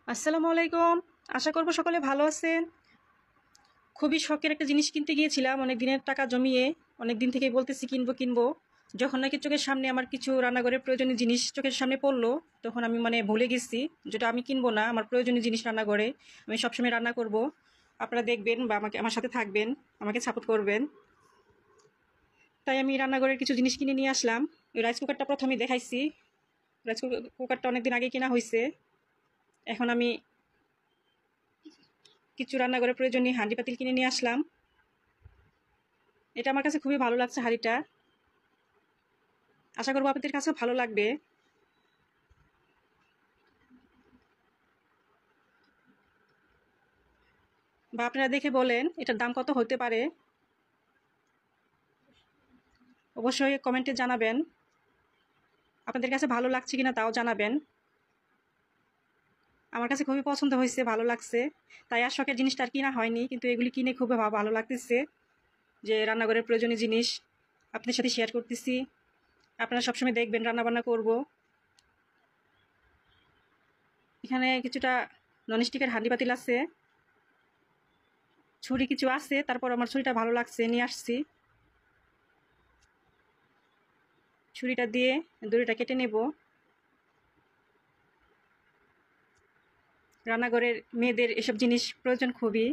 আসসালামু আলাইকুম। আশা করব সকলে ভালো আছেন। খুবই শখের একটা জিনিস কিনতে গিয়েছিলাম অনেক দিনের টাকা জমিয়ে। অনেক দিন থেকেই বলতেছি কিনবো কিনবো। যখন নাকি চোখের সামনে আমার কিছু রান্নাঘরের প্রয়োজনীয় জিনিস চোখের সামনে পড়লো, তখন আমি ভুলে গেছি যেটা আমি কিনবো না। আমার প্রয়োজনীয় জিনিস রান্নাঘরে আমি সবসময় রান্না করব। আপনারা দেখবেন বা আমার সাথে থাকবেন, আমাকে সাপোর্ট করবেন। তাই আমি রান্নাঘরের কিছু জিনিস কিনে নিয়ে আসলাম। ওই রাইস কুকারটা প্রথমে দেখাইছি। রাইস কুকারটা অনেকদিন আগে কেনা হয়েছে। এখন আমি কিছু রান্নাঘরের প্রয়োজনীয় হাঁড়ি পাতিল কিনে নিয়ে আসলাম। এটা আমার কাছে খুবই ভালো লাগছে হাঁড়িটা। আশা করবো আপনাদের কাছেও ভালো লাগবে। বা আপনারা দেখে বলেন এটার দাম কত হতে পারে, অবশ্যই কমেন্টে জানাবেন। আপনাদের কাছে ভালো লাগছে কিনা তাও জানাবেন। আমার কাছে খুবই পছন্দ হয়েছে, ভালো লাগছে। তাই আর শখের জিনিসটা আর কিনা হয়নি, কিন্তু এগুলি কিনে খুবই ভালো লাগতেছে যে রান্নাঘরের প্রয়োজনীয় জিনিস আপনাদের সাথে শেয়ার করতেছি। আপনারা সবসময় দেখবেন রান্নাবান্না করব। এখানে কিছুটা ননস্টিকের হাঁড়ি পাতিল আছে, ছুরি কিছু আছে। তারপর আমার ছুরিটা ভালো লাগছে, নিয়ে আসছি। ছুরিটা দিয়ে দড়িটা কেটে নেব। রান্নাঘরের মেয়েদের এসব জিনিস প্রয়োজন খুবই।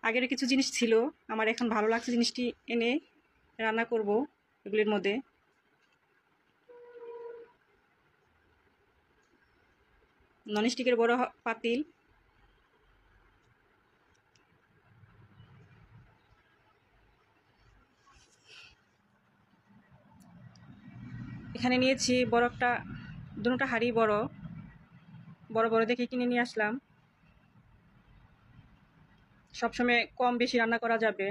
আগের কিছু জিনিস ছিল, আমার এখন ভালো লাগছে জিনিসটি এনে রান্না করব এগুলির মধ্যে। ননস্টিকের বড় পাতিল, এখানে নিয়েছি বড় একটা, দুটোটা হাঁড়ি বড় বড় বড় দেখে কিনে নিয়ে আসলাম। সবসময় কম বেশি রান্না করা যাবে।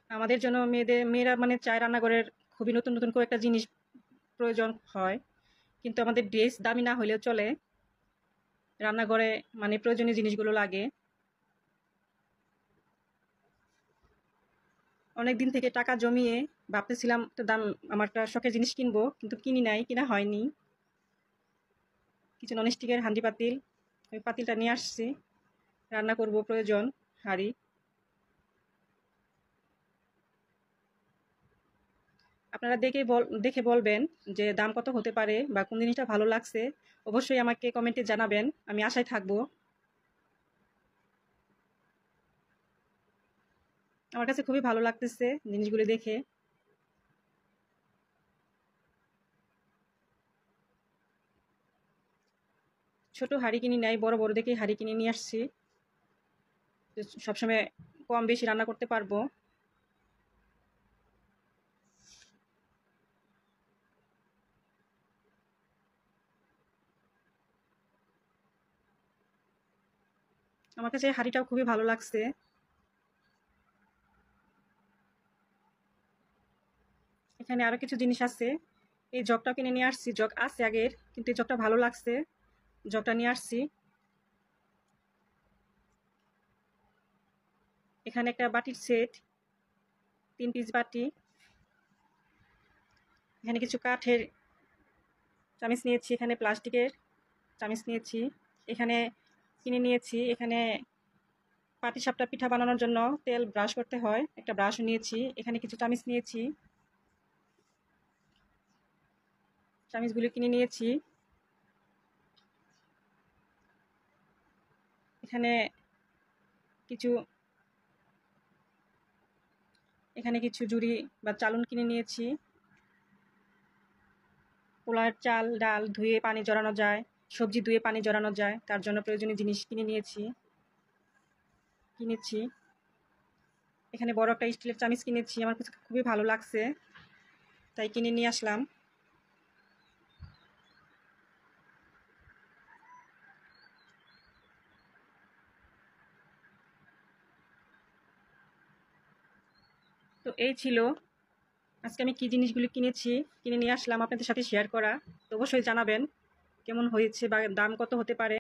আমাদের জন্য মেয়েরা চায় রান্নাঘরের খুবই নতুন নতুন করে একটা জিনিস প্রয়োজন হয়, কিন্তু আমাদের ড্রেস দামি না হলেও চলে। রান্নাঘরে প্রয়োজনীয় জিনিসগুলো লাগে। অনেক দিন থেকে টাকা জমিয়ে ভাবতেছিলাম তো দাম, আমার একটা শখের জিনিস কিনবো, কিন্তু কিনা হয়নি। কিছু ননস্টিকের হাঁড়ি পাতিল, ওই পাতিলটা নিয়ে আসছি। রান্না করব প্রয়োজন হাঁড়ি। আপনারা দেখে বলবেন যে দাম কত হতে পারে বা কোন জিনিসটা ভালো লাগছে। অবশ্যই আমাকে কমেন্টে জানাবেন, আমি আশায় থাকবো। আমার কাছে খুবই ভালো লাগতেছে জিনিসগুলো দেখে। ছোট হাঁড়ি কিনি নাই, বড় বড় দেখে হাঁড়ি কিনে নিয়ে আসছি। সবসময় কম বেশি রান্না করতে পারবো। আমার কাছে হাঁড়িটাও খুবই ভালো লাগছে। এখানে আরো কিছু জিনিস আছে। এই জগটাও কিনে নিয়ে আসছি, জগ আছে আগের, কিন্তু এই জগটা ভালো লাগছে, জগটা নিয়ে আসছি। এখানে একটা বাটির সেট, 3 পিস বাটি। এখানে কিছু কাঠের চামিচ নিয়েছি, এখানে প্লাস্টিকের চামিচ নিয়েছি। এখানে কিনে নিয়েছি, এখানে পাটিসাপটা পিঠা বানানোর জন্য তেল ব্রাশ করতে হয়, একটা ব্রাশও নিয়েছি। এখানে কিছু চামিচ নিয়েছি, চামিচগুলি কিনে নিয়েছি। এখানে কিছু এখানে কিছু জুড়ি বা চালুন কিনে নিয়েছি। পোলার চাল ডাল ধুয়ে পানি জড়ানো যায়, সবজি ধুয়ে পানি জড়ানো যায়, তার জন্য প্রয়োজনীয় জিনিস কিনেছি। এখানে বড় একটা স্টিলের চামিচ কিনেছি, আমার কাছে খুবই ভালো লাগছে, তাই কিনে নিয়ে আসলাম। তো এই ছিল আজকে আমি কী জিনিসগুলি কিনেছি, কিনে নিয়ে আসলাম আপনাদের সাথে শেয়ার করা। তো অবশ্যই জানাবেন কেমন হয়েছে বা দাম কত হতে পারে।